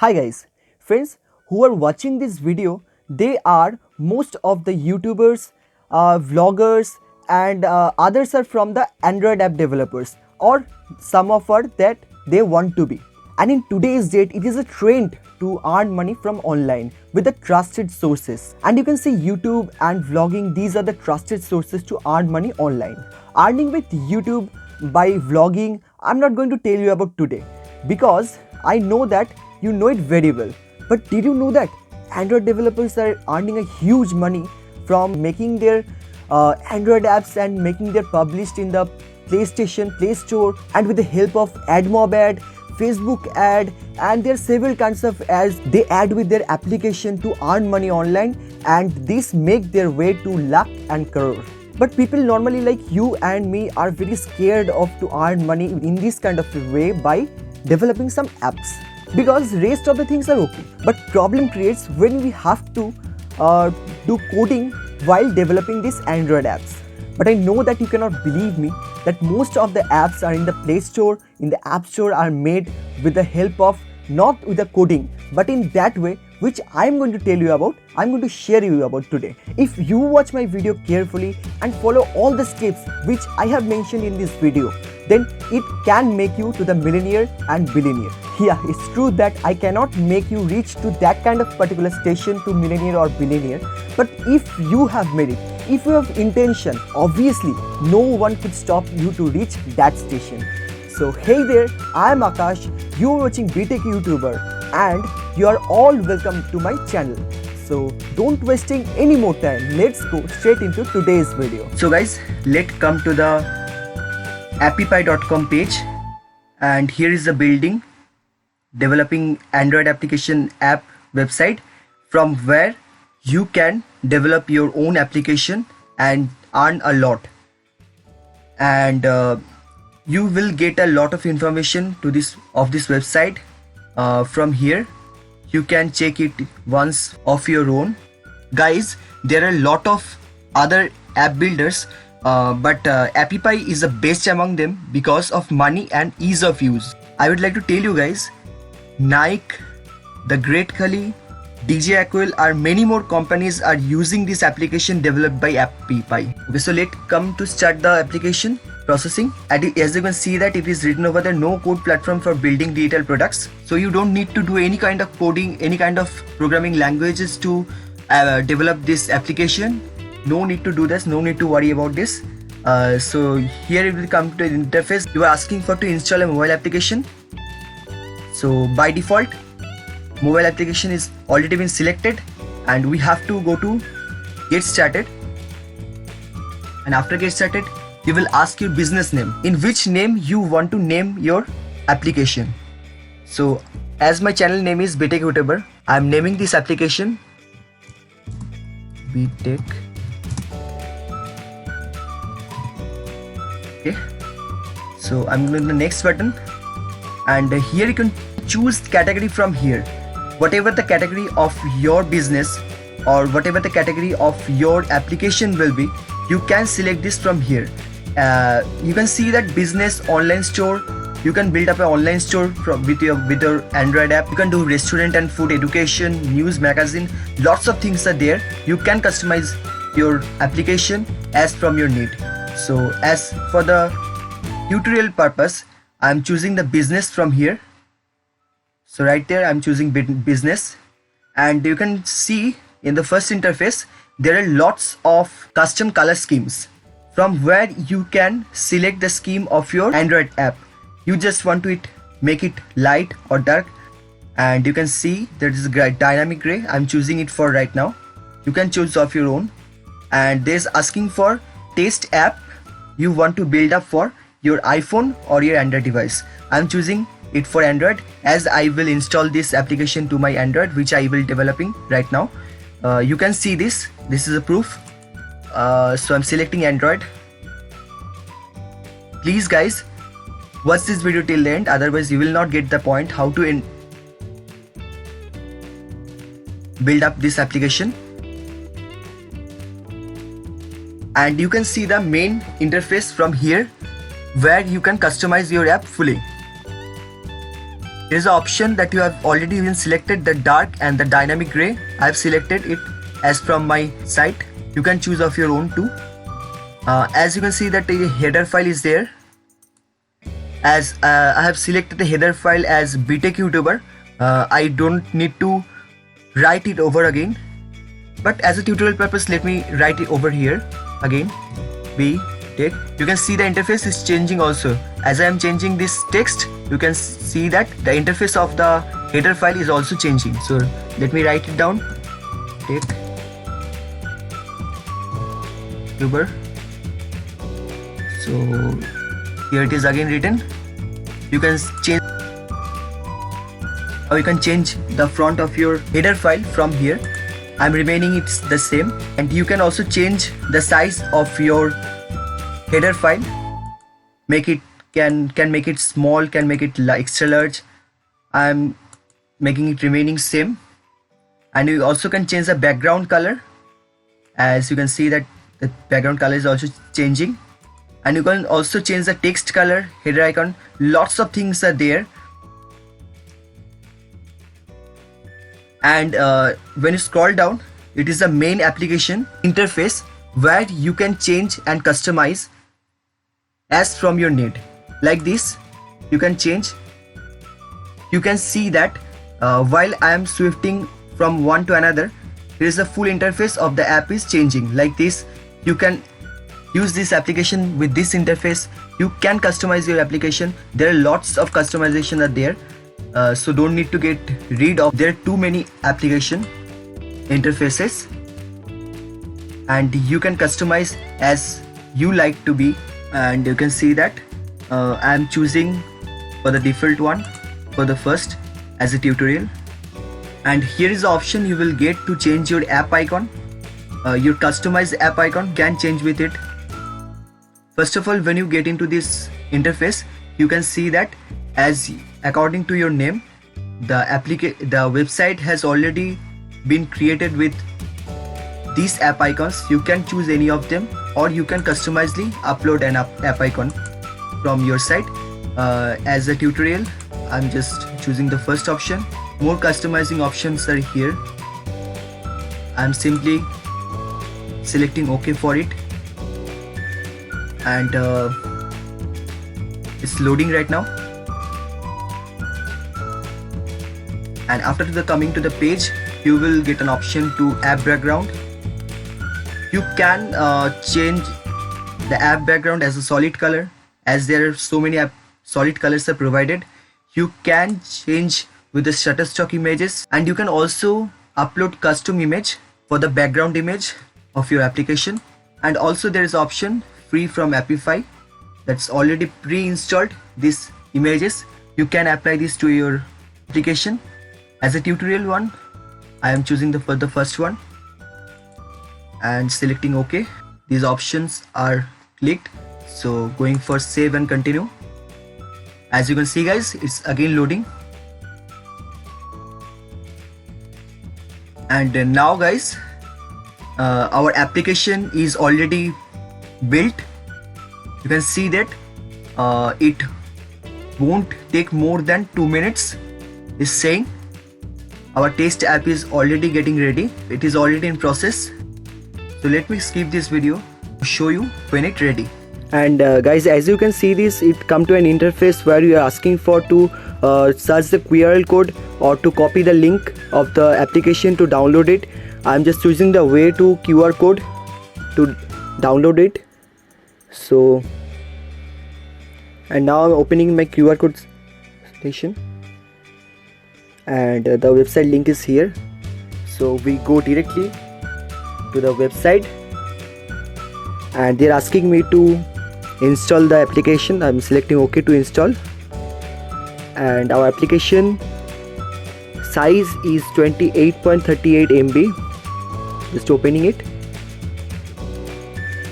Hi guys, friends who are watching this video, they are most of the YouTubers, vloggers and others are from the Android app developers or some of are that they want to be. And in today's date, it is a trend to earn money from online with the trusted sources. And you can see YouTube and vlogging, these are the trusted sources to earn money online. Earning with YouTube by vlogging, I'm not going to tell you about today because I know that you know it very well. But did you know that Android developers are earning a huge money from making their Android apps and making them published in the PlayStation, Play Store, and with the help of AdMob ad, Facebook ad, and there are several kinds of ads they add with their application to earn money online, and this make their way to lakh and crore. But people normally like you and me are very scared of to earn money in this kind of a way by developing some apps because rest of the things are okay. But problem creates when we have to do coding while developing these Android apps. But I know that you cannot believe me that most of the apps are in the Play Store, in the App Store are made with the help of not with the coding, but in that way which I am going to tell you about, I am going to share you about today. If you watch my video carefully and follow all the steps which I have mentioned in this video, then it can make you to the millionaire and billionaire. Yeah, it's true that I cannot make you reach to that kind of particular station to millionaire or billionaire, but if you have made it, if you have intention, obviously no one could stop you to reach that station. So hey there, I am Akash, you are watching BTech YouTuber and you are all welcome to my channel. So don't wasting any more time, let's go straight into today's video. So guys, let's come to the appypie.com page, and here is the building developing Android application app website from where you can develop your own application and earn a lot, and you will get a lot of information to this website from here. You can check it once of your own. Guys, there are a lot of other app builders, but appypie is the best among them because of money and ease of use. I would like to tell you guys, Nike, The Great Khali, DJ Aquil are many more companies are using this application developed by appypie. Okay, so let's come to start the application processing. And as you can see that it is written over there, no code platform for building digital products. So you don't need to do any kind of coding, any kind of programming languages to develop this application. No need to do this, no need to worry about this. So here it will come to the interface. You are asking for to install a mobile application. So by default, mobile application is already been selected, and we have to go to get started. And after get started, you will ask your business name, in which name you want to name your application. So as my channel name is BTech YouTuber, I am naming this application BTech. Okay, so I'm going to the next button, and here you can choose category from here. Whatever the category of your business or whatever the category of your application will be, you can select this from here. You can see that business online store. You can build up an online store with your Android app. You can do restaurant and food, education, news, magazine. Lots of things are there. You can customize your application as from your need. So as for the tutorial purpose, I am choosing the business from here. So right there I'm choosing business, and you can see in the first interface there are lots of custom color schemes from where you can select the scheme of your Android app. You just want to make it light or dark, and you can see there is a dynamic gray. I'm choosing it for right now. You can choose of your own, and there's asking for test app you want to build up for your iPhone or your Android device. I'm choosing it for Android, as I will install this application to my Android, which I will developing right now. You can see this is a proof. So I'm selecting Android. Please guys, watch this video till the end, otherwise you will not get the point how to build up this application. And you can see the main interface from here, where you can customize your app fully. There is an option that you have already been selected, the dark and the dynamic gray. I have selected it as from my site. You can choose of your own too. As you can see that the header file is there. As I have selected the header file as BTech YouTuber, I don't need to write it over again. But as a tutorial purpose, let me write it over here again. BTech. You can see the interface is changing also. As I am changing this text, you can see that the interface of the header file is also changing. So let me write it down. Tech YouTuber. So here it is again written. You can change, or you can change the front of your header file from here. I'm remaining it's the same, and you can also change the size of your header file. Make it can make it small, can make it extra large. I'm making it remaining same, and you also can change the background color. As you can see that the background color is also changing, and you can also change the text color, header icon. Lots of things are there. And when you scroll down, it is the main application interface where you can change and customize as from your need. Like this, you can change. You can see that while I am swifting from one to another, there is a full interface of the app is changing. Like this, you can use this application with this interface. You can customize your application. There are lots of customization are there. So don't need to get rid of. There are too many application interfaces, and you can customize as you like to be. And you can see that I am choosing for the default one for the first as a tutorial. And here is the option you will get to change your app icon. Your customized app icon can change with it. First of all, when you get into this interface, you can see that as according to your name, the website has already been created with these app icons. You can choose any of them, or you can customizely upload an app icon from your site. As a tutorial, I'm just choosing the first option. More customizing options are here. I'm simply selecting OK for it, and it's loading right now. And after coming to the page, you will get an option to app background. You can change the app background as a solid color. As there are so many solid colors are provided, you can change with the Shutterstock images, and you can also upload custom image for the background image of your application. And also there is option free from Appify, that's already pre-installed these images. You can apply this to your application. As a tutorial one, I am choosing the first one and selecting OK. These options are clicked, so going for save and continue. As you can see guys, it's again loading. And now guys, our application is already built. You can see that it won't take more than 2 minutes. It's saying our test app is already getting ready. It is already in process. So let me skip this video to show you when it's ready. And guys, as you can see this, it come to an interface where you are asking for to search the QR code or to copy the link of the application to download it. I'm just choosing the way to QR code to download it. So, and now I'm opening my QR code station, and the website link is here. So we go directly to the website, and they're asking me to install the application. I'm selecting OK to install, and our application size is 28.38 MB. Just opening it,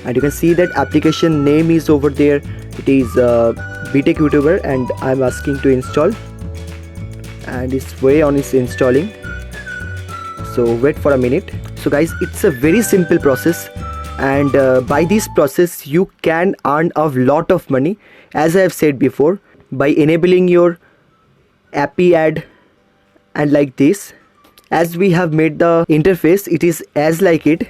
and you can see that application name is over there. It is BTech YouTuber, and I'm asking to install, and it's way on its installing. So wait for a minute. So guys, it's a very simple process, and by this process you can earn a lot of money, as I have said before, by enabling your appy ad, and like this. As we have made the interface, it is as like it.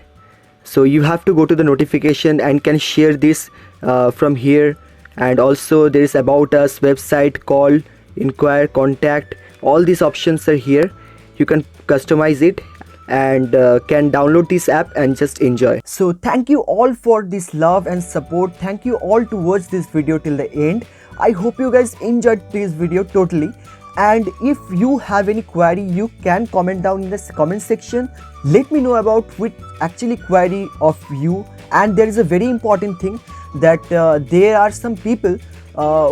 So you have to go to the notification and can share this from here. And also there is about us, website, call, inquire, contact. All these options are here. You can customize it and can download this app and just enjoy. So thank you all for this love and support. Thank you all to watch this video till the end. I hope you guys enjoyed this video totally. And if you have any query, you can comment down in the comment section. Let me know about which actually query of you. And there is a very important thing that there are some people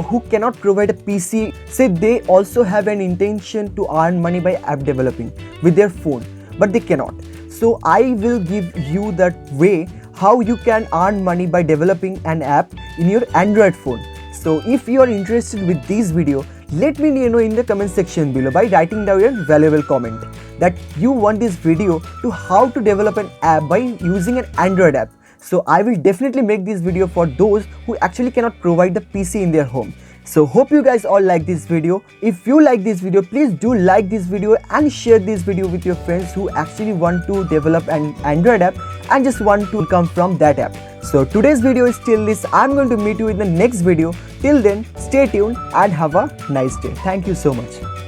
who cannot provide a PC, say they also have an intention to earn money by app developing with their phone, but they cannot. So I will give you that way how you can earn money by developing an app in your Android phone. So if you are interested with this video, let me know in the comment section below by writing down your valuable comment that you want this video to how to develop an app by using an Android app. So I will definitely make this video for those who actually cannot provide the PC in their home. So hope you guys all like this video. If you like this video, please do like this video and share this video with your friends who actually want to develop an Android app and just want to come from that app. So today's video is till this. I'm going to meet you in the next video. Till then, stay tuned and have a nice day. Thank you so much.